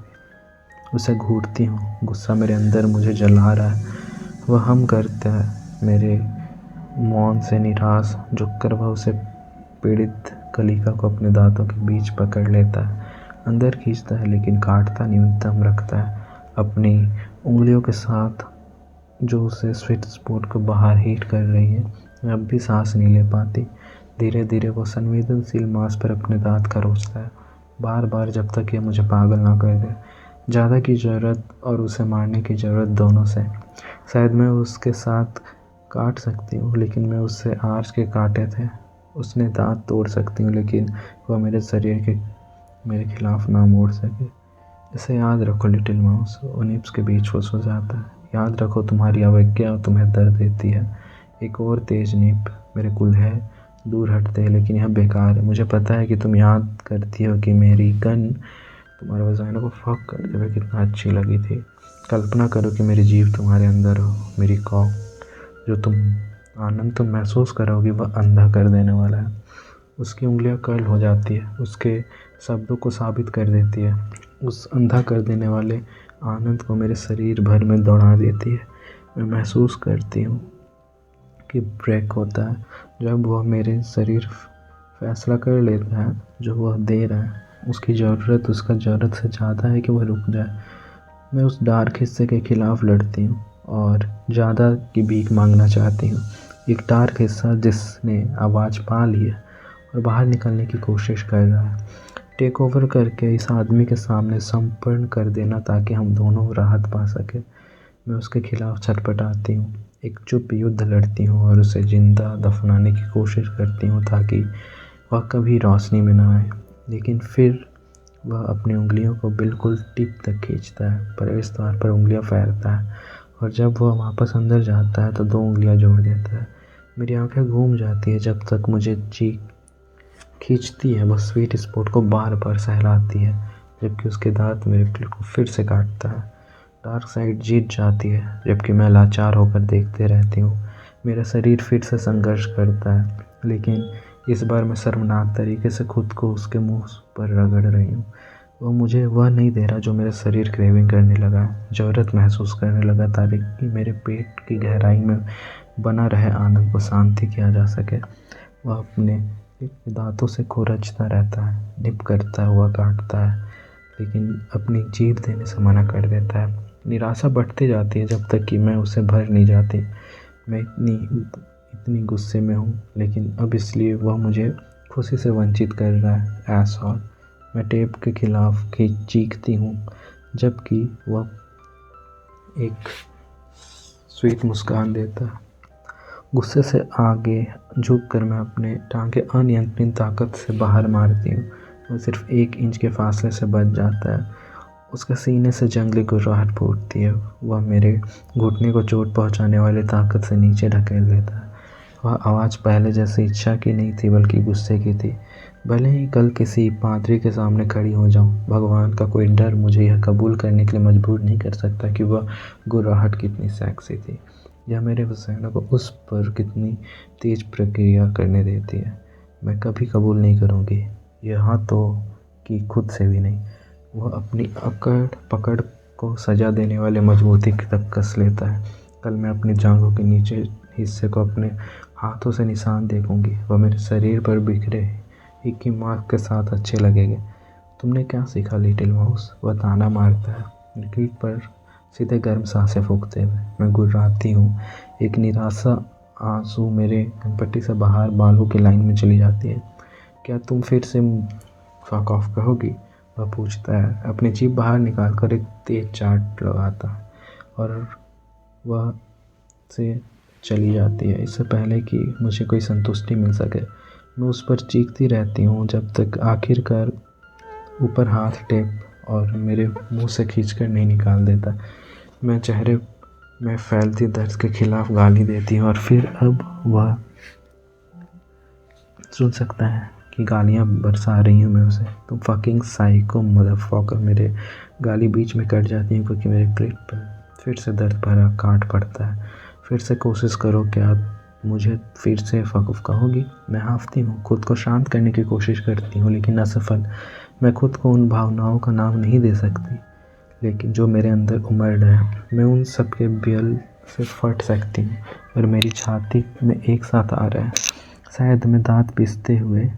उसे घूरती हूँ। गुस्सा मेरे अंदर मुझे जला रहा है। वह हम करता है मेरे मौन से निराश। झुककर वह उसे पीड़ित कलिका को अपने दांतों के बीच पकड़ लेता है, अंदर खींचता है, लेकिन काटता नहीं, दम रखता है अपनी उंगलियों के साथ जो उसे स्वीट स्पॉट को बाहर हीट कर रही है। मैं अब भी सांस नहीं ले पाती। धीरे धीरे वो संवेदनशील मांस पर अपने दांत खरोंचता है, बार बार, जब तक यह मुझे पागल ना कर दे। ज़्यादा की ज़रूरत और उसे मारने की ज़रूरत दोनों से। शायद मैं उसके साथ काट सकती हूँ, लेकिन मैं उससे आर्च के काटे थे। उसने दांत तोड़ सकती हूँ, लेकिन वह मेरे शरीर के मेरे खिलाफ ना मोड़ सके। इसे याद रखो लिटिल माउस, ओनिप्स के बीच फुस जाता है। याद रखो तुम्हारी अवज्ञा तुम्हें दर्द देती है। एक और तेज नीप मेरे कूल्हे दूर हटते हैं, लेकिन यह बेकार है। मुझे पता है कि तुम याद करती हो कि मेरी गन तुम्हारे वजाइना को फक करते हुए कितना अच्छी लगी थी। कल्पना करो कि मेरी जीभ तुम्हारे अंदर हो, मेरी कॉक जो आनंद तुम महसूस करोगी वह अंधा कर देने वाला है। उसकी उंगलियां कर्ल हो जाती है, उसके शब्दों को साबित कर देती है। उस अंधा कर देने वाले आनंद को मेरे शरीर भर में दौड़ा देती है। मैं महसूस करती हूँ कि ब्रेक होता है जब वह मेरे शरीर फैसला कर लेता है जो वह दे रहा है। उसकी ज़रूरत उसका ज़रूरत से ज़्यादा है कि वह रुक जाए। मैं उस डार्क हिस्से के खिलाफ लड़ती हूँ और ज़्यादा की भीख मांगना चाहती हूँ। एक डार्क हिस्सा जिसने आवाज़ पा ली है और बाहर निकलने की कोशिश कर रहा है। टेक ओवर करके इस आदमी के सामने समर्पण कर देना ताकि हम दोनों राहत पा सकें। मैं उसके खिलाफ छटपटाती हूँ, एक चुप युद्ध लड़ती हूँ और उसे जिंदा दफनाने की कोशिश करती हूँ ताकि वह कभी रोशनी में ना आए। लेकिन फिर वह अपनी उंगलियों को बिल्कुल टिप तक खींचता है, प्रवेश द्वार पर उंगलियां फेरता है और जब वह वापस अंदर जाता है तो 2 उंगलियां जोड़ देता है। मेरी आंखें घूम जाती है जब तक मुझे चीख खींचती है। वह स्वीट स्पॉट को बार बार सहलाती है जबकि उसके दांत मेरे दिल को फिर से काटता है। डार्क साइड जीत जाती है जबकि मैं लाचार होकर देखते रहती हूँ। मेरा शरीर फिर से संघर्ष करता है, लेकिन इस बार मैं शर्मनाक तरीके से खुद को उसके मुंह पर रगड़ रही हूँ। वो मुझे वह नहीं दे रहा जो मेरा शरीर क्रेविंग करने लगा, ज़रूरत महसूस करने लगा ताकि मेरे पेट की गहराई में बना रहे आनंद को शांति किया जा सके। वह अपने दांतों से खुरचता रहता है, निप करता हुआ काटता है, लेकिन अपनी जीभ देने से मना कर देता है। निराशा बढ़ती जाती है जब तक कि मैं उसे भर नहीं जाती। मैं इतनी गुस्से में हूँ, लेकिन अब इसलिए वह मुझे खुशी से वंचित कर रहा है। एसहॉल। मैं टेप के खिलाफ चीखती हूँ जबकि वह एक स्वीट मुस्कान देता है। गुस्से से आगे झुककर मैं अपने टांगे अनियंत्रित ताकत से बाहर मारती हूँ। वह सिर्फ 1 इंच के फासले से बच जाता है। उसके सीने से जंगली गुर्राहट फूटती है। वह मेरे घुटने को चोट पहुँचाने वाली ताकत से नीचे ढकेल देता है। वह आवाज़ पहले जैसी इच्छा की नहीं थी बल्कि गुस्से की थी। भले ही कल किसी पादरी के सामने खड़ी हो जाऊं, भगवान का कोई डर मुझे यह कबूल करने के लिए मजबूर नहीं कर सकता कि वह गुर्राहट कितनी सेक्सी थी या मेरे हुसैन को उस पर कितनी तेज प्रक्रिया करने देती है। मैं कभी कबूल नहीं करूँगी, यहाँ तो कि खुद से भी नहीं। वह अपनी अकड़ पकड़ को सजा देने वाले मजबूती तक कस लेता है। कल मैं अपनी जांघों के नीचे हिस्से को अपने हाथों से निशान देखूंगी। वह मेरे शरीर पर बिखरे एक ही मार्क के साथ अच्छे लगेंगे। तुमने क्या सीखा लिटिल माउस? वह ताना मारता है, मेरी पीठ पर सीधे गर्म सांसें फूंकते हुए। मैं गुर्राती हूँ, एक निराशा आंसू मेरे कनपट्टी से बाहर बालों की लाइन में चली जाती है। क्या तुम फिर से फक ऑफ कहोगी? वह पूछता है, अपनी जीभ बाहर निकाल कर एक तेज चाट लगाता है और वह से चली जाती है इससे पहले कि मुझे कोई संतुष्टि मिल सके। मैं उस पर चीखती रहती हूँ जब तक आखिरकार ऊपर हाथ टेप और मेरे मुंह से खींचकर नहीं निकाल देता। मैं चेहरे में फैलती दर्द के खिलाफ गाली देती हूँ और फिर अब वह सुन सकता है कि गालियाँ बरसा रही हूँ मैं उसे। तुम फकिंग साइको मदरफकर। मेरे गाली बीच में कट जाती है क्योंकि मेरे पेट पर फिर से दर्द भरा काट पड़ता है। फिर से कोशिश करो, क्या मुझे फिर से फकूफ कहोगी? मैं हाँफती हूँ, खुद को शांत करने की कोशिश करती हूँ लेकिन असफल। मैं खुद को उन भावनाओं का नाम नहीं दे सकती लेकिन जो मेरे अंदर उमड़ रहे हैं। मैं उन सब के बेल से फट सकती हूँ और मेरी छाती में एक साथ आ रहे हैं। शायद मैं दांत पीसते हुए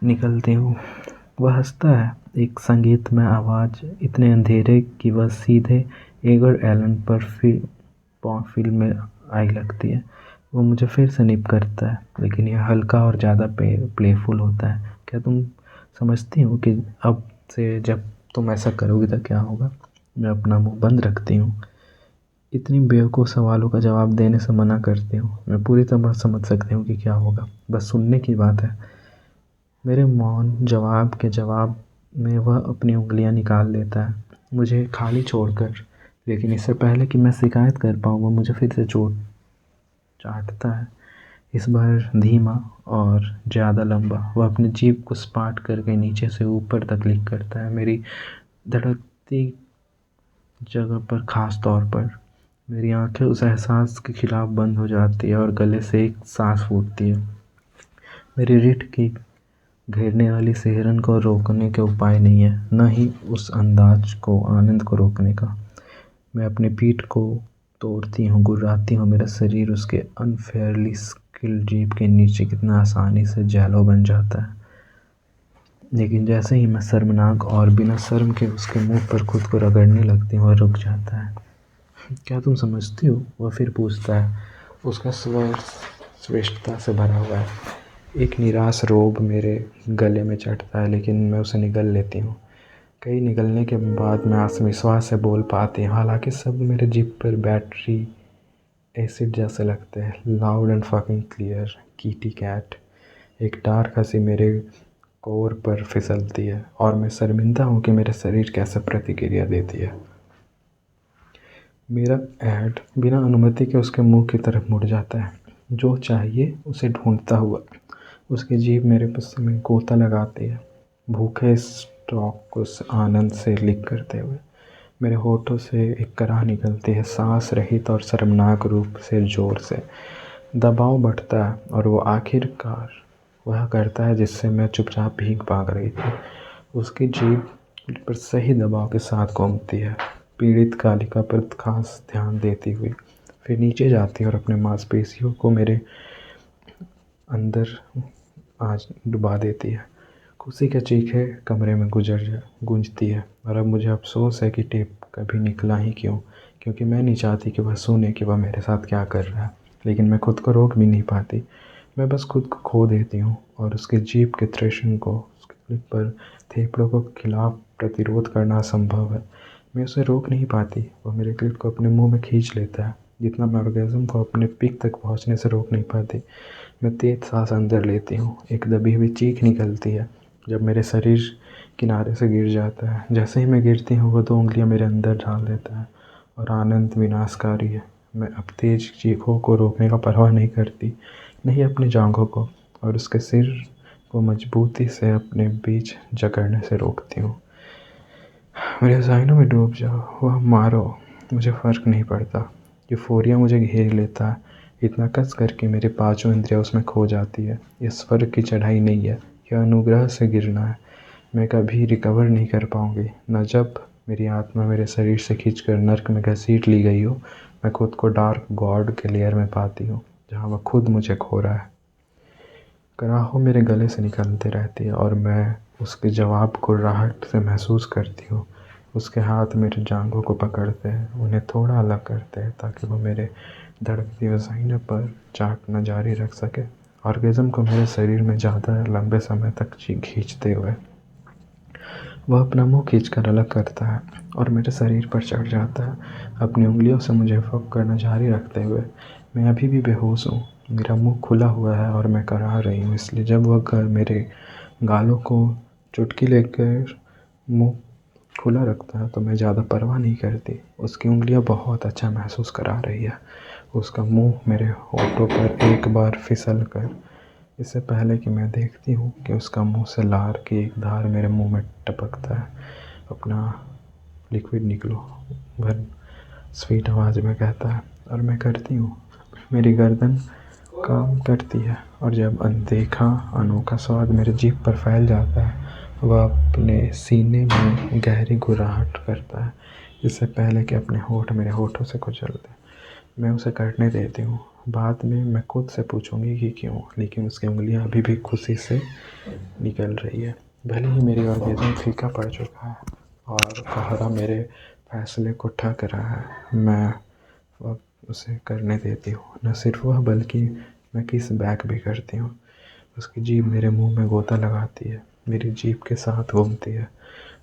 निकलती हूँ। वह हंसता है, एक संगीतमय आवाज़ इतने अंधेरे कि वह सीधे एगर एलन पर फिल्म में आई लगती है। वो मुझे फिर से निप करता है लेकिन यह हल्का और ज़्यादा प्लेफुल होता है। क्या तुम समझती हो कि अब से जब तुम ऐसा करोगी तो क्या होगा? मैं अपना मुंह बंद रखती हूँ, इतनी बेवकूफ़ सवालों का जवाब देने से मना करती हूँ। मैं पूरी तरह समझ सकती हूँ कि क्या होगा, बस सुनने की बात है। मेरे मौन जवाब के जवाब में वह अपनी उंगलियां निकाल लेता है, मुझे खाली छोड़कर। लेकिन इससे पहले कि मैं शिकायत कर पाऊँ वह मुझे फिर से चोट चाटता है, इस बार धीमा और ज़्यादा लंबा। वह अपनी जीभ को सपाट करके नीचे से ऊपर तक क्लिक करता है, मेरी धड़कती जगह पर ख़ास तौर पर। मेरी आंखें उस एहसास के खिलाफ बंद हो जाती है और गले से एक सांस फूटती है। मेरी रीढ़ की घेरने वाली सिहरन को रोकने के उपाय नहीं है, न ही उस अंदाज को आनंद को रोकने का। मैं अपनी पीठ को तोड़ती हूँ, गुर्राती हूँ। मेरा शरीर उसके अनफेयरली स्किल्ड जीभ के नीचे कितना आसानी से जैलो बन जाता है। लेकिन जैसे ही मैं शर्मनाक और बिना शर्म के उसके मुंह पर खुद को रगड़ने लगती हूँ, वह रुक जाता है। क्या तुम समझती हो? वह फिर पूछता है। उसका स्वर स्पष्टता से भरा हुआ है। एक निराश रोब मेरे गले में चढ़ता है, लेकिन मैं उसे निगल लेती हूँ। कई निगलने के बाद मैं आत्मविश्वास से बोल पाती हूँ, हालांकि सब मेरे जिप पर बैटरी एसिड जैसे लगते हैं। Loud and fucking clear kitty cat. एक डार्क हंसी मेरे कोर पर फिसलती है और मैं शर्मिंदा हूँ कि मेरे शरीर कैसे प्रतिक्रिया देती है। मेरा ऐड बिना अनुमति के उसके मुंह की तरफ मुड़ जाता है, जो चाहिए उसे ढूंढता हुआ। उसकी जीभ मेरे पस्से में गोता लगाती है, भूखे स्टॉक को आनंद से लिक करते हुए। मेरे होठों से एक कराह निकलती है, सांस रहित और शर्मनाक रूप से। जोर से दबाव बढ़ता है और वो आखिरकार वह करता है जिससे मैं चुपचाप भीग भाग रही थी। उसकी जीभ पर सही दबाव के साथ घूमती है, पीड़ित कालिका पर खास ध्यान देती हुई। फिर नीचे जाती है और अपने मांसपेशियों को मेरे अंदर आज डुबा देती है। खुशी की चीखें कमरे में गूंजती है और अब मुझे अफसोस है कि टेप कभी निकला ही क्यों, क्योंकि मैं नहीं चाहती कि वह सुने कि वह मेरे साथ क्या कर रहा है। लेकिन मैं खुद को रोक भी नहीं पाती। मैं बस खुद को खो देती हूँ और उसके जीभ के थ्रेशिंग को, उसके क्लिप पर फेफड़ों को खिलाफ प्रतिरोध करना असंभव है। मैं उसे रोक नहीं पाती। वह मेरे क्लिप को अपने मुंह में खींच लेता है, जितना मैं ऑर्गेज़म को अपने पीक तक पहुंचने से रोक नहीं पाती। मैं तेज सांस अंदर लेती हूँ। एक दबी हुई चीख निकलती है जब मेरे शरीर किनारे से गिर जाता है। जैसे ही मैं गिरती हूँ, वो 2 उंगलियाँ मेरे अंदर डाल देता है और आनंद विनाशकारी है। मैं अब तेज चीखों को रोकने का परवाह नहीं करती, नहीं अपनी जांघों को, और उसके सिर को मजबूती से अपने बीच जकड़ने से रोकती हूँ। मेरे हसाइनों में डूब जाओ, वह मारो, मुझे फ़र्क नहीं पड़ता। यूफोरिया मुझे घेर लेता है, इतना कस करके मेरे पांचों इंद्रियाँ उसमें खो जाती है। यह स्वर्ग की चढ़ाई नहीं है, यह अनुग्रह से गिरना है। मैं कभी रिकवर नहीं कर पाऊँगी, न जब मेरी आत्मा मेरे शरीर से खींचकर नर्क में घसीट ली गई हो। मैं खुद को डार्क गॉड के लेयर में पाती हूँ, जहाँ वह खुद मुझे खो रहा है। कराहो मेरे गले से निकलते रहती है और मैं उसके जवाब को राहत से महसूस करती हूँ। उसके हाथ मेरे जांघों को पकड़ते हैं, उन्हें थोड़ा अलग करते हैं ताकि वो मेरे धड़कती वसाइनों पर चाटना जारी रख सके, ऑर्गेज़म को मेरे शरीर में ज़्यादा लंबे समय तक खींचते हुए। वह अपना मुंह खींचकर अलग करता है और मेरे शरीर पर चढ़ जाता है, अपनी उंगलियों से मुझे फक करना जारी रखते हुए। मैं अभी भी बेहोश हूँ, मेरा मुंह खुला हुआ है और मैं कराह रही हूँ। इसलिए जब वह मेरे गालों को चुटकी लेकर मुंह खुला रखता है तो मैं ज़्यादा परवाह नहीं करती। उसकी उंगलियां बहुत अच्छा महसूस करा रही है। उसका मुंह मेरे होठों पर एक बार फिसल कर, इससे पहले कि मैं देखती हूँ कि उसका मुंह से लार की एक धार मेरे मुंह में टपकता है। अपना लिक्विड निकलो, वह स्वीट आवाज़ में कहता है और मैं करती हूँ। मेरी गर्दन काम करती है और जब अनदेखा अनोखा स्वाद मेरे जीभ पर फैल जाता है, वह अपने सीने में गहरी गुर्राहट करता है, इससे पहले कि अपने होठ मेरे होठों से कुचल दे। मैं उसे करने देती हूँ। बाद में मैं खुद से पूछूंगी कि क्यों, लेकिन उसकी उंगलियां अभी भी खुशी से निकल रही है। भले ही मेरी ऑर्गेज़म फीका पड़ चुका है और कोहरा मेरे फैसले को ठक रहा है, मैं वह उसे करने देती हूँ। न सिर्फ वह, बल्कि मैं किस बैक भी करती हूँ। उसकी जीभ मेरे मुंह में गोता लगाती है, मेरी जीभ के साथ घूमती है,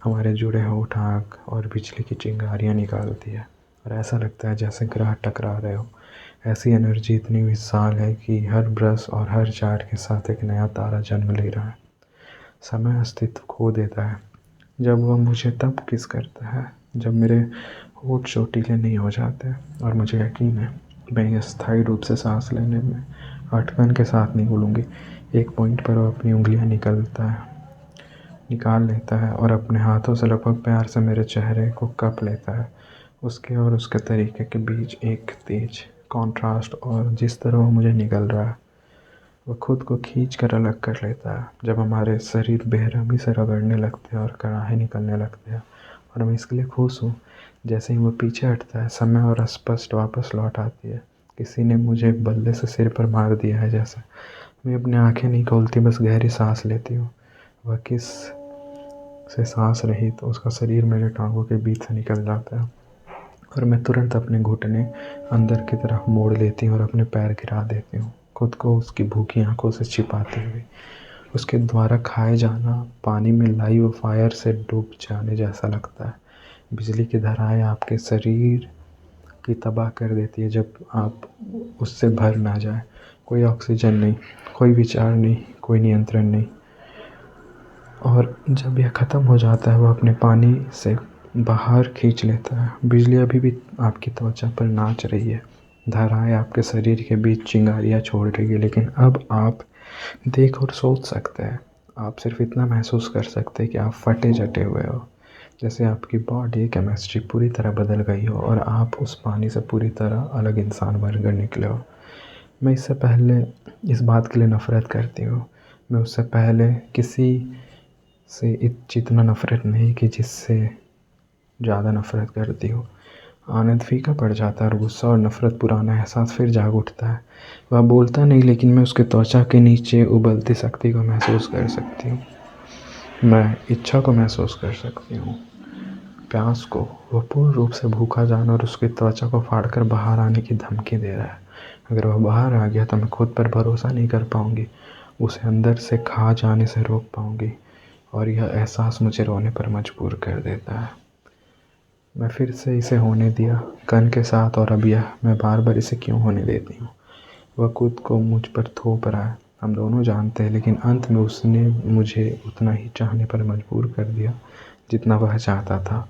हमारे जुड़े होठ आग और बिजली की चिंगारियाँ निकालती है और ऐसा लगता है जैसे ग्रह टकरा रहे हो। ऐसी एनर्जी इतनी विशाल है कि हर ब्रश और हर चाट के साथ एक नया तारा जन्म ले रहा है। समय अस्तित्व खो देता है जब वह मुझे तब किस करता है जब मेरे होठ चोटीले नहीं हो जाते, और मुझे यकीन है मैं स्थायी रूप से सांस लेने में अटकन के साथ नहीं बोलूँगी। एक पॉइंट पर वह अपनी उंगलियां निकाल लेता है और अपने हाथों से लगभग प्यार से मेरे चेहरे को कप लेता है। उसके और उसके तरीके के बीच एक तेज कॉन्ट्रास्ट, और जिस तरह वो मुझे निगल रहा है, वह खुद को खींच कर अलग कर लेता है जब हमारे शरीर बेरहमी से रगड़ने लगते हैं और कराहे निकलने लगते हैं। और मैं इसके लिए खुश हूँ। जैसे ही वो पीछे हटता है, समय और स्पष्ट वापस लौट आती है। किसी ने मुझे बल्ले से सिर पर मार दिया है जैसे। मैं अपनी आंखें नहीं खोलती, बस गहरी सांस लेती हूँ। वह किस से सांस रही तो उसका शरीर मेरे टांगों के बीच से निकल जाता है और मैं तुरंत अपने घुटने अंदर की तरफ मोड़ लेती हूँ और अपने पैर गिरा देती हूँ, खुद को उसकी भूखी आंखों से छिपाते हुए। उसके द्वारा खाए जाना पानी में लाइव फायर से डूब जाने जैसा लगता है। बिजली की धाराएं आपके शरीर की तबाह कर देती है जब आप उससे भर ना जाए। कोई ऑक्सीजन नहीं, कोई विचार नहीं, कोई नियंत्रण नहीं। और जब यह ख़त्म हो जाता है, वह अपने पानी से बाहर खींच लेता है। बिजली अभी भी आपकी त्वचा पर नाच रही है, धाराएं आपके शरीर के बीच चिंगारियाँ छोड़ रही है, लेकिन अब आप देख और सोच सकते हैं। आप सिर्फ इतना महसूस कर सकते हैं कि आप फटे जटे हुए हो, जैसे आपकी बॉडी केमिस्ट्री पूरी तरह बदल गई हो और आप उस पानी से पूरी तरह अलग इंसान बनकर निकले हो। मैं इससे पहले इस बात के लिए नफ़रत करती हूँ। मैं उससे पहले किसी से जितना नफ़रत नहीं कि जिससे ज़्यादा नफ़रत करती हूँ। आनंद फीका पड़ जाता है और गुस्सा और नफ़रत पुराना एहसास फिर जाग उठता है। वह बोलता नहीं, लेकिन मैं उसके त्वचा के नीचे उबलती शक्ति को महसूस कर सकती हूँ। मैं इच्छा को महसूस कर सकती हूँ, प्यास को। वह पूर्ण रूप से भूखा जानवर उसकी त्वचा को फाड़कर बाहर आने की धमकी दे रहा है। अगर वह बाहर आ गया तो मैं खुद पर भरोसा नहीं कर पाऊँगी, उसे अंदर से खा जाने से रोक पाऊँगी, और यह एहसास मुझे रोने पर मजबूर कर देता है। मैं फिर से इसे होने दिया, गन के साथ, और अब यह मैं बार बार इसे क्यों होने देती हूँ। वह खुद को मुझ पर थोप रहा है, हम दोनों जानते हैं, लेकिन अंत में उसने मुझे उतना ही चाहने पर मजबूर कर दिया जितना वह चाहता था।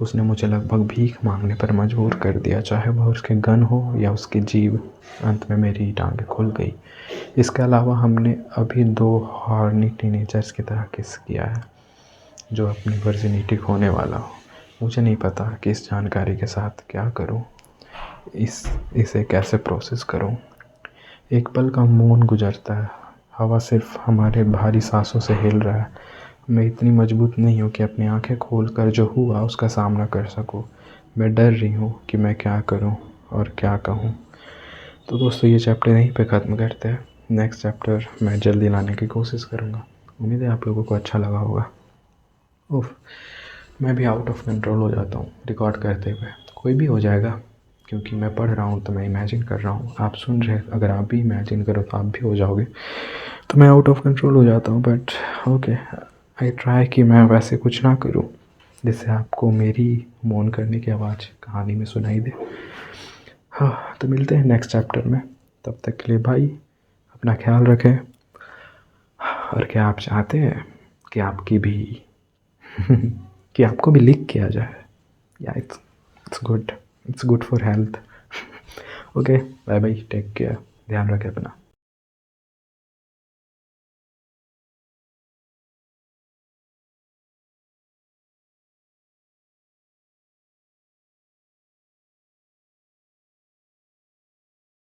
उसने मुझे लगभग भीख मांगने पर मजबूर कर दिया, चाहे वह उसके गन हो या उसकी जीभ। अंत में मेरी टांगें खुल गई। इसके अलावा हमने अभी 2 हॉर्नी टीनेजर्स की तरह किस किया है, जो अपनी वर्जिनिटी खोने वाला हो। मुझे नहीं पता कि इस जानकारी के साथ क्या करूं, इसे कैसे प्रोसेस करूं। एक पल का मौन गुजरता है, हवा सिर्फ हमारे भारी सांसों से हिल रहा है। मैं इतनी मजबूत नहीं हूँ कि अपनी आंखें खोलकर जो हुआ उसका सामना कर सकूँ। मैं डर रही हूँ कि मैं क्या करूँ और क्या कहूँ। तो दोस्तों, ये चैप्टर यहीं पे ख़त्म करते हैं। नेक्स्ट चैप्टर मैं जल्दी लाने की कोशिश करूँगा। उम्मीद है आप लोगों को अच्छा लगा होगा। उफ, मैं भी आउट ऑफ कंट्रोल हो जाता हूँ रिकॉर्ड करते हुए। कोई भी हो जाएगा, क्योंकि मैं पढ़ रहा हूँ तो मैं इमेजिन कर रहा हूँ। आप सुन रहे, अगर आप भी इमेजिन करो तो आप भी हो जाओगे। तो मैं आउट ऑफ कंट्रोल हो जाता हूँ, बट ओके, आई ट्राई कि मैं वैसे कुछ ना करूँ जिससे आपको मेरी मौन करने की आवाज़ कहानी में सुनाई दे। हाँ, तो मिलते हैं नेक्स्ट चैप्टर में। तब तक के लिए भाई, अपना ख्याल रखें। और क्या आप चाहते हैं कि आपकी भी कि आपको भी लीक किया जाए? या it's good, it's good for health. Okay, bye bye, take care, ध्यान रखें अपना।